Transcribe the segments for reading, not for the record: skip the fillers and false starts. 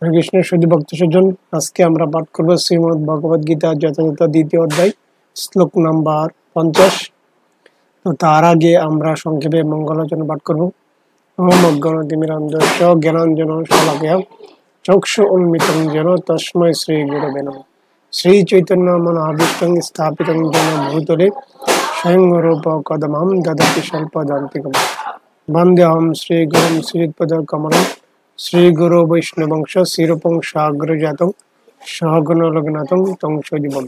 হরে কৃষ্ণ শুধু ভক্ত সজ্জন, আজকে আমরা পাঠ করবো শ্রীমদ ভগবদ গীতা যথাযথ দ্বিতীয় অধ্যায় শ্লোক নাম্বার 50। তো তার আগে আমরা সংক্ষেপে মঙ্গলাচরণ পাঠ করবো। ওম অজ্ঞানতিমিরান্ধস্য জ্ঞানাঞ্জন শলাকয়া চক্ষু উন্মিলিতং যেন তস্মৈ শ্রী গুরবে নমঃ। শ্রী চৈতন্য মনোভীষ্টং স্থাপিতং যেন ভূতলে স্বয়ং রূপ কদমহং দদাতি স্বল্পদান্তিকম। বন্দেহং শ্রী গুরুং শ্রীপদ কমলম শ্রী গুরু বৈষ্ণবংশ শিরূপং সাগ্রজাতং সহগণ রঘুনাথং তং সজীবম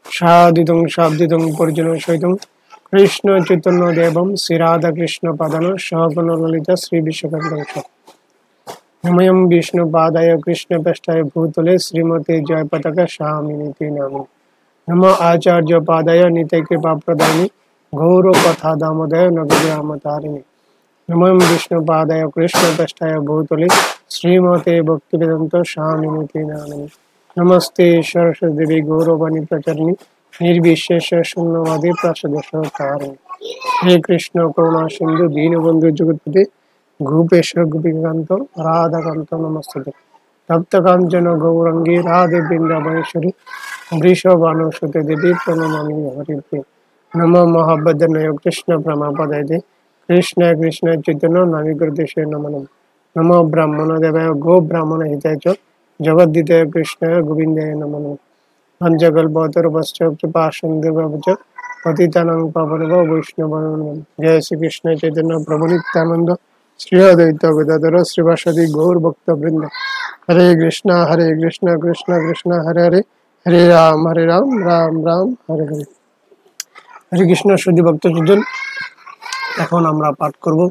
সাদিতং শাব্দিতং পরিজন সহিতং কৃষ্ণ চৈতন্য দেবম শ্রী রাধা কৃষ্ণ পাদান সহগণ ললিতা শ্রী বিশ্বকন্দংশ নময়ং বিষ্ণু পাদায় কৃষ্ণ পৃষ্ঠায় ভূতলে শ্রীমতে জয় পতাকা স্বামিনীতি নামি নম আচার্য পাদায় নিতাই কৃপা প্রদানি গৌর কথা দামোদয় নগরাম তারিণী নমঃ বিষ্ণুপাদায় কৃষ্ণপৃষ্ঠায় ভূতলে শ্রীমতে ভক্তিবেদান্ত স্বামিনীতি নামিনে নমস্তে সরস্বতী দেবী গৌরবাণী প্রচারিণী নির্বিশেষ শূন্যবাদী প্রসদেশতারিণী। হে কৃষ্ণ করুণা সিন্ধু দীনবন্ধু জগৎপতি গোপেশ গোপীকান্ত রাধাকান্ত নমস্তে। তপ্তকাঞ্চন গৌরাঙ্গী রাধে বৃন্দাবনেশ্বরী বৃষভানুসুতে দেবী প্রণমামি হরিপ্রিয়ে। নমো মহাবদনয় কৃষ্ণ প্রমাপদায় কৃষ্ণ কৃষ্ণ চৈতন্য নামিকৃতেশে নমঃ নমঃ। নমো ব্রাহ্মণ দেবায় গো ব্রাহ্মণ হিতায় চ জগদ্দিতায় কৃষ্ণায় গোবিন্দায় নমঃ নমঃ। পঞ্চকল্পতরুশ্চ কৃপা সিন্ধুভ্যশ্চ পতিতানাং পাবনেভ্যো বৈষ্ণবায় নমঃ। জয় শ্রীকৃষ্ণ চৈতন্য প্রভু নিত্যানন্দ শ্রী অদ্বৈত গদাধর শ্রীবাসাদি গৌর ভক্তবৃন্দ। হরে কৃষ্ণ কৃষ্ণ কৃষ্ণ হরে হরে হরে রাম রাম রাম হরে হরে। হরে কৃষ্ণ শুধু ভক্তজন, এখন আমরা পাঠ করব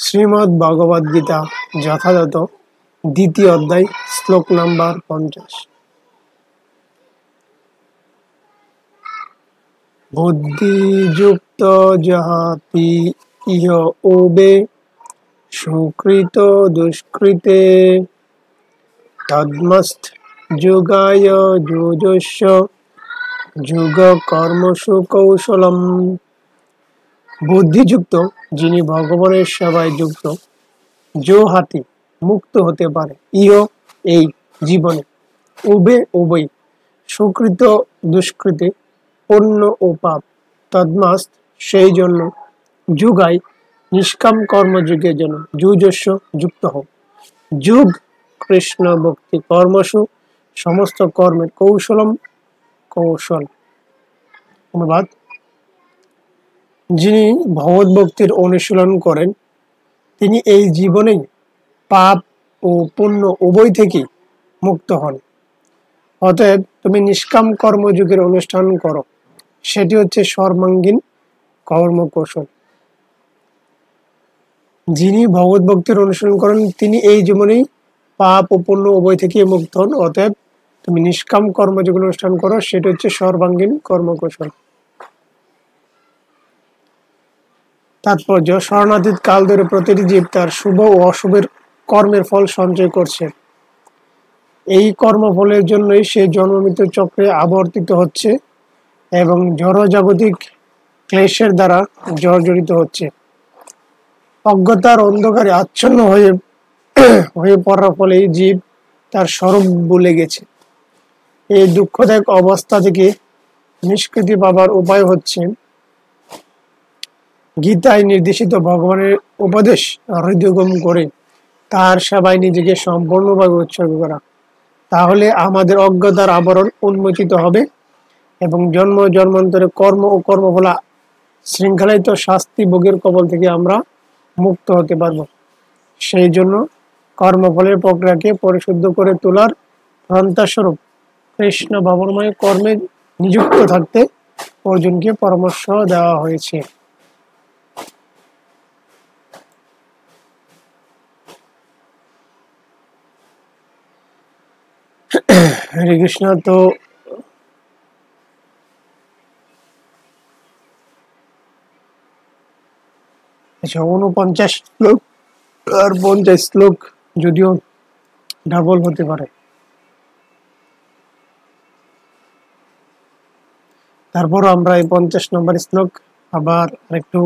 শ্রীমদ্ ভগবদ গীতা যথাযথ দ্বিতীয় অধ্যায় শ্লোক নাম্বার 50। বুদ্ধিযুক্ত যাহাতি ইহ ওবে সুকৃত দুষ্কৃতে তদ্মস্ত যোগায় যুজস্য যুগ কর্মসু কৌশলম। বুদ্ধিযুক্ত যিনি ভগবানের সেবায় যুক্ত, হাতি মুক্ত হতে পারে ইহ এই জীবনে, উভে উভয় সুকৃত দুষ্কৃতে পুণ্য ও পাপ, তদ্মাস্ত সেই জন্য, যুগায় নিষ্কাম কর্মযুগের জন্য, যুজস্ব যুক্ত হোক, যুগ কৃষ্ণ ভক্তি কর্মসু সমস্ত কর্মের কৌশলম কৌশল। অনুবাদ: যিনি ভগবত ভক্তির অনুশীলন করেন তিনি এই জীবনেই পাপ ও পুণ্য উভয় থেকে মুক্ত হন। অতএব তুমি নিষ্কাম কর্মযুগের অনুষ্ঠান করো, সেটি হচ্ছে সর্বাঙ্গীন কর্মকৌশল। যিনি ভগবত ভক্তির অনুসরণ করেন তিনি এই জীবনেই পাপ ও পুণ্য উভয় থেকে মুক্ত হন। অতএব তুমি নিষ্কাম কর্মযুগের অনুষ্ঠান করো, সেটি হচ্ছে সর্বাঙ্গীন কর্মকৌশল। তাৎপর্য: স্মরণাতীত কাল ধরে প্রতিটি জীব তার শুভ ও অশুভের কর্মের ফল সঞ্চয় করছে। এই কর্মফলের জন্যই সে জন্মমৃত্যু চক্রে আবর্তিত হচ্ছে এবং জড়জাগতিক ক্লেশের দ্বারা জর্জরিত হচ্ছে। অজ্ঞতার অন্ধকারে আচ্ছন্ন হয়ে পড়ার ফলে জীব তার স্বরূপ ভুলে গেছে। এই দুঃখদায়ক অবস্থা থেকে নিষ্কৃতি পাবার উপায় হচ্ছে গীতায় নির্দেশিত ভগবানের উপদেশ হৃদয়ঙ্গম করে তার সেবায় নিজেকে সম্পূর্ণভাবে উৎসর্গ করা। তাহলে আমাদের অজ্ঞতার আবরণ উন্মোচিত হবে এবং জন্ম জন্মান্তরে কর্ম ও কর্মফলা শৃঙ্খলায়িত শাস্তি ভোগের কবল থেকে আমরা মুক্ত হতে পারব। সেই জন্য কর্মফলের প্রক্রিয়াকে পরিশুদ্ধ করে তোলার প্রন্থাস্বরূপ কৃষ্ণ ভাবনাময় কর্মে নিযুক্ত থাকতে অর্জুনকে পরামর্শ দেওয়া হয়েছে। হরে কৃষ্ণ। তো আচ্ছা, 49 শ্লোক আর 50 শ্লোক যদিও ডাবল হতে পারে। তারপর আমরা এই 50 নম্বর শ্লোক আবার একটু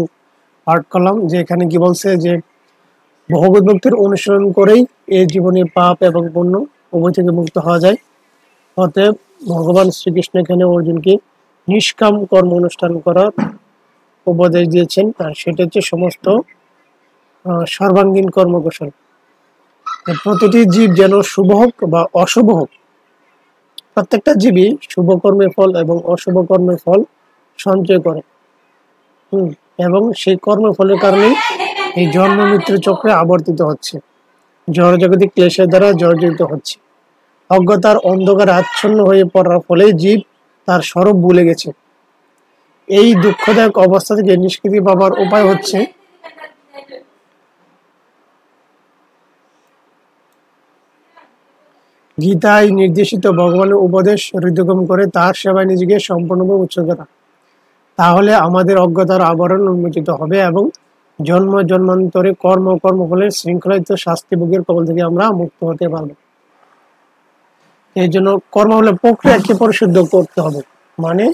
পাঠ করলাম, যে এখানে কি বলছে যে ভগবত ভক্তির অনুসরণ করেই এই জীবনে পাপ এবং পুণ্য উভয় থেকে মুক্ত হওয়া যায়। অতএব ভগবান শ্রীকৃষ্ণ এখানে অর্জুনকে নিষ্কাম কর্ম অনুষ্ঠান করার উপদেশ দিয়েছেন, আর সেটা হচ্ছে সমস্ত সর্বাঙ্গীন কর্মকৌশল। প্রতিটি জীব যেন শুভ হোক বা অশুভ হোক, প্রত্যেকটা জীবই শুভ কর্মের ফল এবং অশুভ কর্মের ফল সঞ্চয় করে। এবং সেই কর্মফলের কারণে এই জন্ম মৃত্যুর চক্রে আবর্তিত হচ্ছে, জড়জগতিক ক্লেশের দ্বারা জর্জরিত হচ্ছে। অজ্ঞতার অন্ধকারে আচ্ছন্ন হয়ে পড়ার ফলে জীব তার স্বরূপ ভুলে গেছে। এই দুঃখদায়ক অবস্থা থেকে নিষ্কৃতি পাবার উপায় হচ্ছে গীতায় নির্দেশিত ভগবানের উপদেশ হৃদয়ঙ্গম করে তার সেবায় নিজেকে সম্পূর্ণভাবে উৎসর্গ করা। তাহলে আমাদের অজ্ঞতার আবরণ উন্মোচিত হবে এবং জন্ম জন্মান্তরে কর্মফলের শৃঙ্খলিত শাস্তি ভোগের কবল থেকে আমরা মুক্ত হতে পারব। এই জন্য কর্মফলের প্রক্রিয়াকে পরিশুদ্ধ করতে হবে, মানে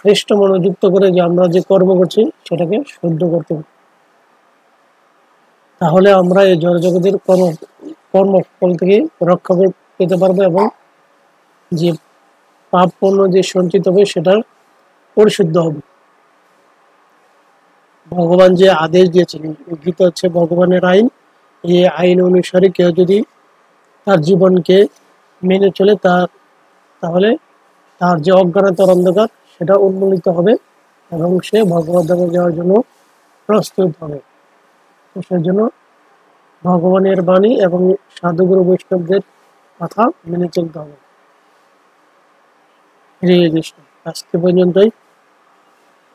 হৃষ্ট মনোযুক্ত করে যে আমরা যে কর্ম করছি সেটাকে শুদ্ধ করতে হবে। তাহলে আমরা এই জড়জগতের কর্মফল থেকে রক্ষা পেতে পারবো এবং যে পাপ পুণ্য যে সঞ্চিত হবে সেটা পরিশুদ্ধ হবে। ভগবান যে আদেশ দিয়েছেন, গীতা হচ্ছে ভগবানের আইন। এই আইন অনুসারে কেউ যদি তার জীবনকে মেনে চলে তাহলে তার যে অজ্ঞানতার অন্ধকার সেটা উন্মোচিত হবে এবং সে ভগবত ধামে যাওয়ার জন্য প্রস্তুত হবে। সেই জন্য ভগবানের বাণী এবং সাধুগুরু বৈষ্ণবদের কথা মেনে চলতে হবে। হরে কৃষ্ণ। আজকে পর্যন্তই।